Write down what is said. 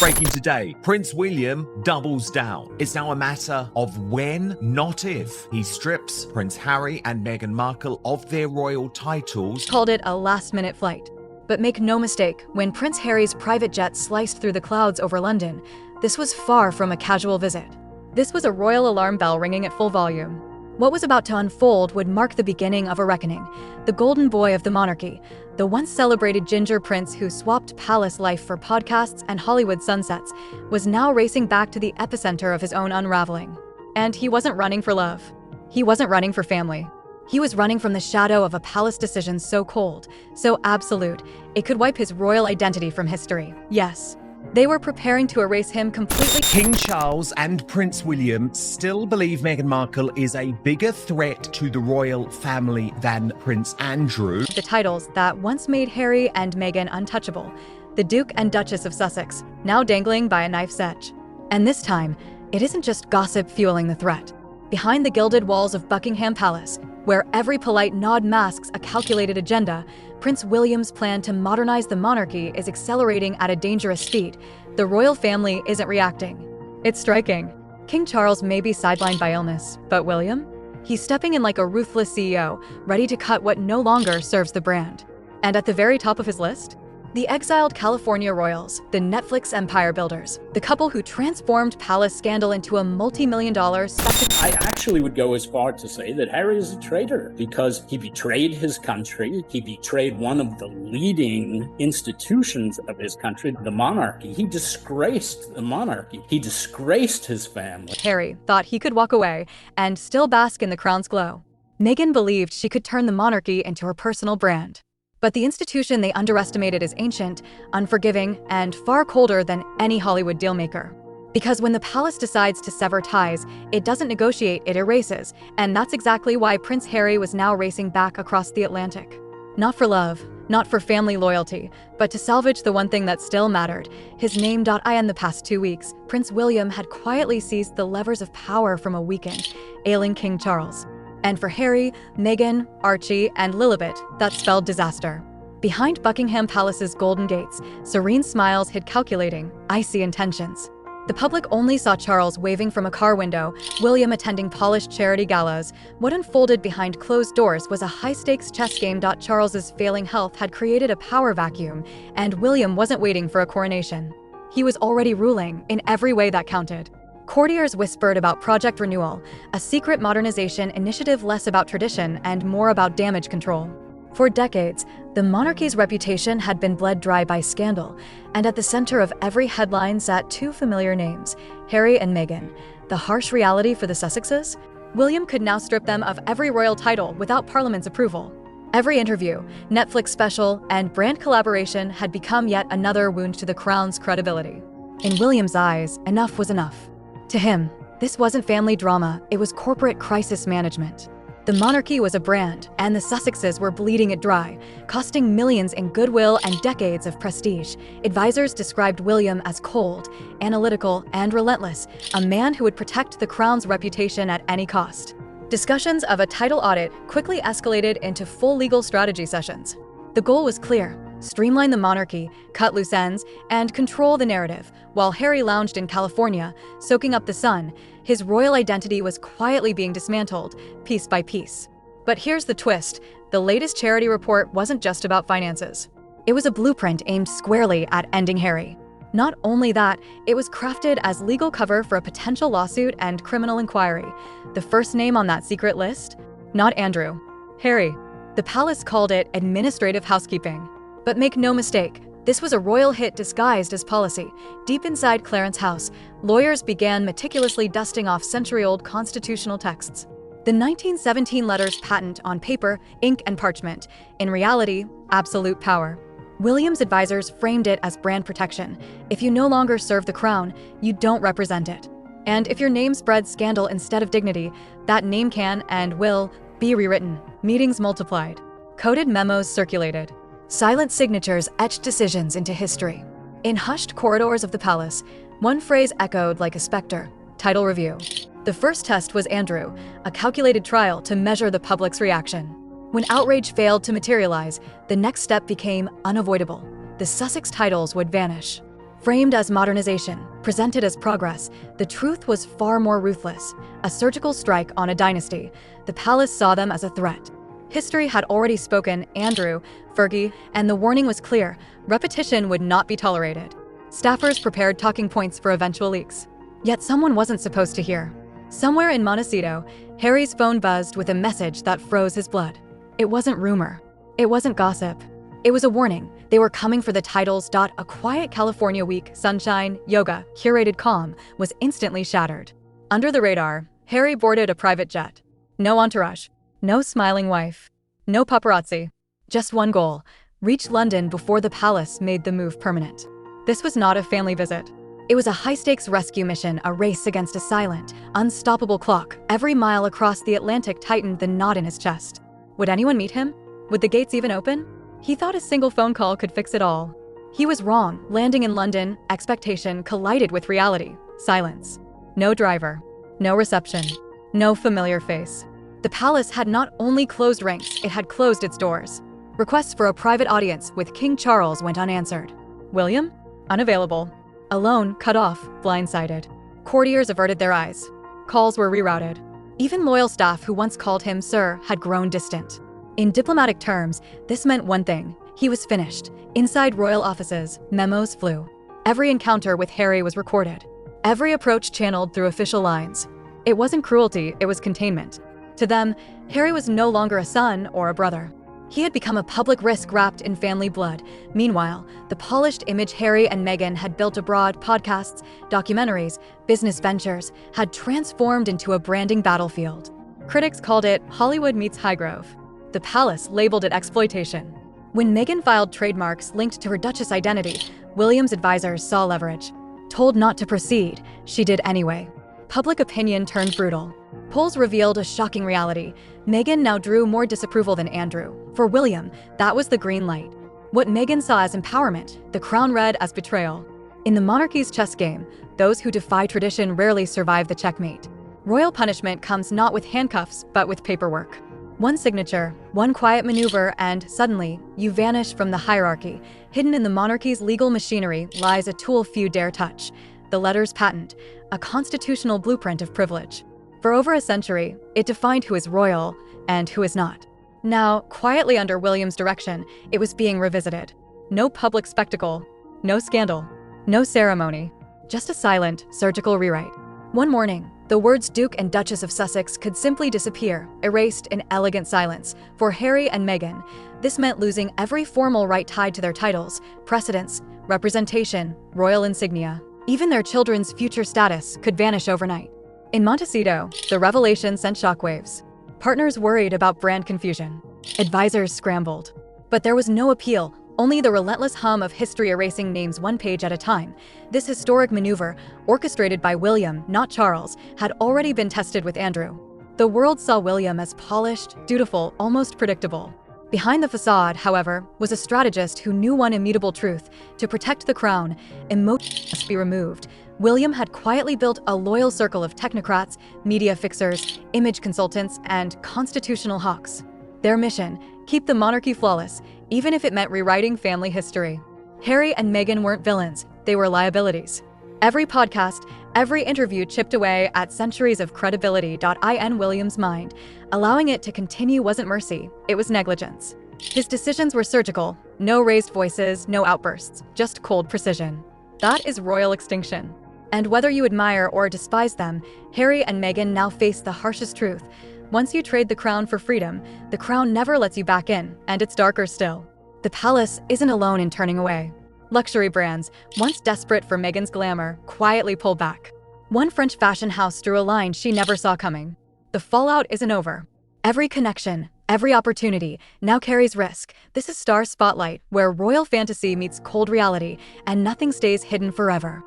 Breaking today, Prince William doubles down. It's now a matter of when, not if, he strips Prince Harry and Meghan Markle of their royal titles. Called it a last-minute flight. But make no mistake, when Prince Harry's private jet sliced through the clouds over London, this was far from a casual visit. This was a royal alarm bell ringing at full volume. What was about to unfold would mark the beginning of a reckoning. The golden boy of the monarchy, the once celebrated ginger prince who swapped palace life for podcasts and Hollywood sunsets, was now racing back to the epicenter of his own unraveling. And he wasn't running for love. He wasn't running for family. He was running from the shadow of a palace decision so cold, so absolute, it could wipe his royal identity from history. Yes, they were preparing to erase him completely. King Charles and Prince William still believe Meghan Markle is a bigger threat to the royal family than Prince Andrew. The titles that once made Harry and Meghan untouchable, the Duke and Duchess of Sussex, now dangling by a knife's edge. And this time, it isn't just gossip fueling the threat. Behind the gilded walls of Buckingham Palace, where every polite nod masks a calculated agenda, Prince William's plan to modernize the monarchy is accelerating at a dangerous speed. The royal family isn't reacting. It's striking. King Charles may be sidelined by illness, but William? He's stepping in like a ruthless CEO, ready to cut what no longer serves the brand. And at the very top of his list? The exiled California royals, the Netflix empire builders, the couple who transformed palace scandal into a multi-million-dollar spectacle. I actually would go as far to say that Harry is a traitor because he betrayed his country. He betrayed one of the leading institutions of his country, the monarchy. He disgraced the monarchy. He disgraced his family. Harry thought he could walk away and still bask in the crown's glow. Meghan believed she could turn the monarchy into her personal brand. But the institution they underestimated is ancient, unforgiving, and far colder than any Hollywood dealmaker. Because when the palace decides to sever ties, it doesn't negotiate, it erases. And that's exactly why Prince Harry was now racing back across the Atlantic. Not for love, not for family loyalty, but to salvage the one thing that still mattered, his name. In the past 2 weeks, Prince William had quietly seized the levers of power from a weakened, ailing King Charles. And for Harry, Meghan, Archie, and Lilibet, that spelled disaster. Behind Buckingham Palace's golden gates, serene smiles hid calculating, icy intentions. The public only saw Charles waving from a car window, William attending polished charity galas. What unfolded behind closed doors was a high-stakes chess game. Charles's failing health had created a power vacuum, and William wasn't waiting for a coronation. He was already ruling in every way that counted. Courtiers whispered about Project Renewal, a secret modernization initiative less about tradition and more about damage control. For decades, the monarchy's reputation had been bled dry by scandal, and at the center of every headline sat two familiar names, Harry and Meghan. The harsh reality for the Sussexes? William could now strip them of every royal title without Parliament's approval. Every interview, Netflix special, and brand collaboration had become yet another wound to the crown's credibility. In William's eyes, enough was enough. To him, this wasn't family drama, it was corporate crisis management. The monarchy was a brand, and the Sussexes were bleeding it dry, costing millions in goodwill and decades of prestige. Advisors described William as cold, analytical, and relentless, a man who would protect the crown's reputation at any cost. Discussions of a title audit quickly escalated into full legal strategy sessions. The goal was clear: streamline the monarchy, cut loose ends, and control the narrative. While Harry lounged in California, soaking up the sun, his royal identity was quietly being dismantled, piece by piece. But here's the twist: the latest charity report wasn't just about finances. It was a blueprint aimed squarely at ending Harry. Not only that, it was crafted as legal cover for a potential lawsuit and criminal inquiry. The first name on that secret list? Not Andrew. Harry. The palace called it administrative housekeeping. But make no mistake, this was a royal hit disguised as policy. Deep inside Clarence House, lawyers began meticulously dusting off century-old constitutional texts. The 1917 letters patent on paper, ink, and parchment. In reality, absolute power. William's advisors framed it as brand protection. If you no longer serve the crown, you don't represent it. And if your name spreads scandal instead of dignity, that name can and will be rewritten. Meetings multiplied. Coded memos circulated. Silent signatures etched decisions into history. In hushed corridors of the palace, one phrase echoed like a specter: title review. The first test was Andrew, a calculated trial to measure the public's reaction. When outrage failed to materialize, the next step became unavoidable. The Sussex titles would vanish. Framed as modernization, presented as progress, the truth was far more ruthless. A surgical strike on a dynasty. The palace saw them as a threat. History had already spoken Andrew, Fergie, and the warning was clear: repetition would not be tolerated. Staffers prepared talking points for eventual leaks. Yet someone wasn't supposed to hear. Somewhere in Montecito, Harry's phone buzzed with a message that froze his blood. It wasn't rumor. It wasn't gossip. It was a warning. They were coming for the titles. A quiet California week, sunshine, yoga, curated calm, was instantly shattered. Under the radar, Harry boarded a private jet. No entourage. No smiling wife. No paparazzi. Just one goal: reach London before the palace made the move permanent. This was not a family visit. It was a high-stakes rescue mission, a race against a silent, unstoppable clock. Every mile across the Atlantic tightened the knot in his chest. Would anyone meet him? Would the gates even open? He thought a single phone call could fix it all. He was wrong. Landing in London, expectation collided with reality. Silence. No driver. No reception. No familiar face. The palace had not only closed ranks, it had closed its doors. Requests for a private audience with King Charles went unanswered. William? Unavailable. Alone, cut off, blindsided. Courtiers averted their eyes. Calls were rerouted. Even loyal staff who once called him Sir had grown distant. In diplomatic terms, this meant one thing: he was finished. Inside royal offices, memos flew. Every encounter with Harry was recorded. Every approach channeled through official lines. It wasn't cruelty, it was containment. To them, Harry was no longer a son or a brother. He had become a public risk wrapped in family blood. Meanwhile, the polished image Harry and Meghan had built abroad, podcasts, documentaries, business ventures, had transformed into a branding battlefield. Critics called it Hollywood meets Highgrove. The palace labeled it exploitation. When Meghan filed trademarks linked to her Duchess identity, William's advisors saw leverage. Told not to proceed, she did anyway. Public opinion turned brutal. Polls revealed a shocking reality. Meghan now drew more disapproval than Andrew. For William, that was the green light. What Meghan saw as empowerment, the crown read as betrayal. In the monarchy's chess game, those who defy tradition rarely survive the checkmate. Royal punishment comes not with handcuffs, but with paperwork. One signature, one quiet maneuver, and suddenly, you vanish from the hierarchy. Hidden in the monarchy's legal machinery lies a tool few dare touch: the letter's patent, a constitutional blueprint of privilege. For over a century, it defined who is royal and who is not. Now, quietly under William's direction, it was being revisited. No public spectacle, no scandal, no ceremony, just a silent, surgical rewrite. One morning, the words Duke and Duchess of Sussex could simply disappear, erased in elegant silence. For Harry and Meghan, this meant losing every formal right tied to their titles, precedence, representation, royal insignia. Even their children's future status could vanish overnight. In Montecito, the revelation sent shockwaves. Partners worried about brand confusion. Advisors scrambled. But there was no appeal, only the relentless hum of history erasing names one page at a time. This historic maneuver, orchestrated by William, not Charles, had already been tested with Andrew. The world saw William as polished, dutiful, almost predictable. Behind the facade, however, was a strategist who knew one immutable truth: to protect the crown, emotion must be removed. William had quietly built a loyal circle of technocrats, media fixers, image consultants, and constitutional hawks. Their mission: keep the monarchy flawless, even if it meant rewriting family history. Harry and Meghan weren't villains, they were liabilities. Every podcast, every interview chipped away at centuries of credibility. In William's mind, allowing it to continue wasn't mercy, it was negligence. His decisions were surgical: no raised voices, no outbursts, just cold precision. That is royal extinction. And whether you admire or despise them, Harry and Meghan now face the harshest truth. Once you trade the crown for freedom, the crown never lets you back in, and it's darker still. The palace isn't alone in turning away. Luxury brands, once desperate for Meghan's glamour, quietly pull back. One French fashion house drew a line she never saw coming. The fallout isn't over. Every connection, every opportunity now carries risk. This is Star Spotlight, where royal fantasy meets cold reality, and nothing stays hidden forever.